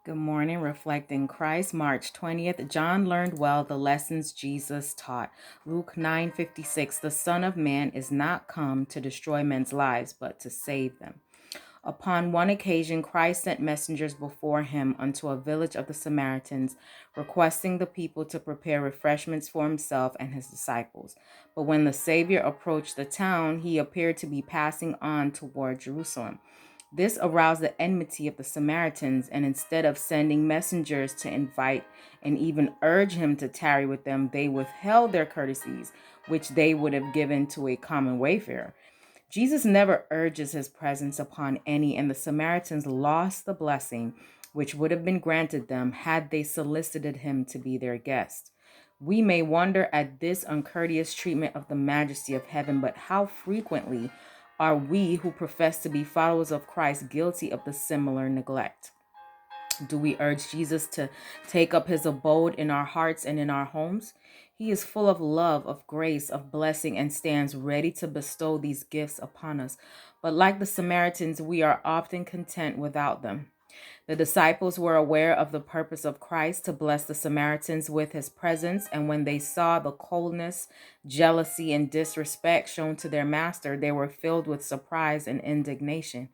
Good morning, reflecting Christ, March 20th. John learned well the lessons Jesus taught. Luke 9:56. The Son of Man is not come to destroy men's lives, but to save them. Upon one occasion, Christ sent messengers before him unto a village of the Samaritans, requesting the people to prepare refreshments for himself and his disciples. But when the Savior approached the town, he appeared to be passing on toward Jerusalem. This aroused the enmity of the Samaritans, and instead of sending messengers to invite and even urge him to tarry with them, they withheld their courtesies, which they would have given to a common wayfarer. Jesus never urges his presence upon any, and the Samaritans lost the blessing which would have been granted them had they solicited him to be their guest. We may wonder at this uncourteous treatment of the majesty of heaven, but how frequently are we who profess to be followers of Christ guilty of the similar neglect? Do we urge Jesus to take up his abode in our hearts and in our homes? He is full of love, of grace, of blessing, and stands ready to bestow these gifts upon us. But like the Samaritans, we are often content without them. The disciples were aware of the purpose of Christ to bless the Samaritans with his presence, and when they saw the coldness, jealousy, and disrespect shown to their master, they were filled with surprise and indignation.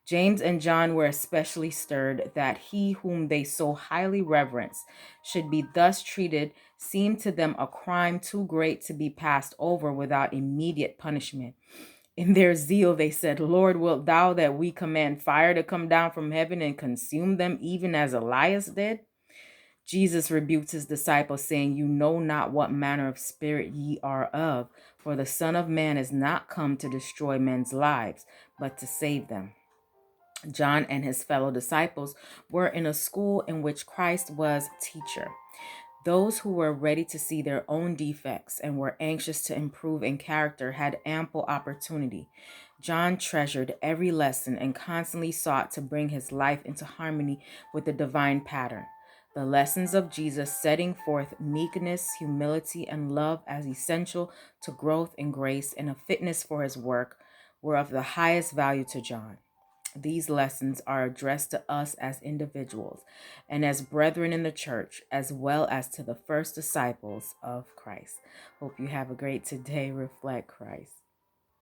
James and John were especially stirred that he whom they so highly reverenced should be thus treated seemed to them a crime too great to be passed over without immediate punishment. In their zeal, they said, Lord, wilt thou that we command fire to come down from heaven and consume them, even as Elias did? Jesus rebuked his disciples, saying, You know not what manner of spirit ye are of, for the Son of Man is not come to destroy men's lives, but to save them. John and his fellow disciples were in a school in which Christ was teacher. Those who were ready to see their own defects and were anxious to improve in character had ample opportunity. John treasured every lesson and constantly sought to bring his life into harmony with the divine pattern. The lessons of Jesus, setting forth meekness, humility, and love as essential to growth in grace and a fitness for his work, were of the highest value to John. These lessons are addressed to us as individuals and as brethren in the church, as well as to the first disciples of Christ. Hope you have a great today. Reflect Christ.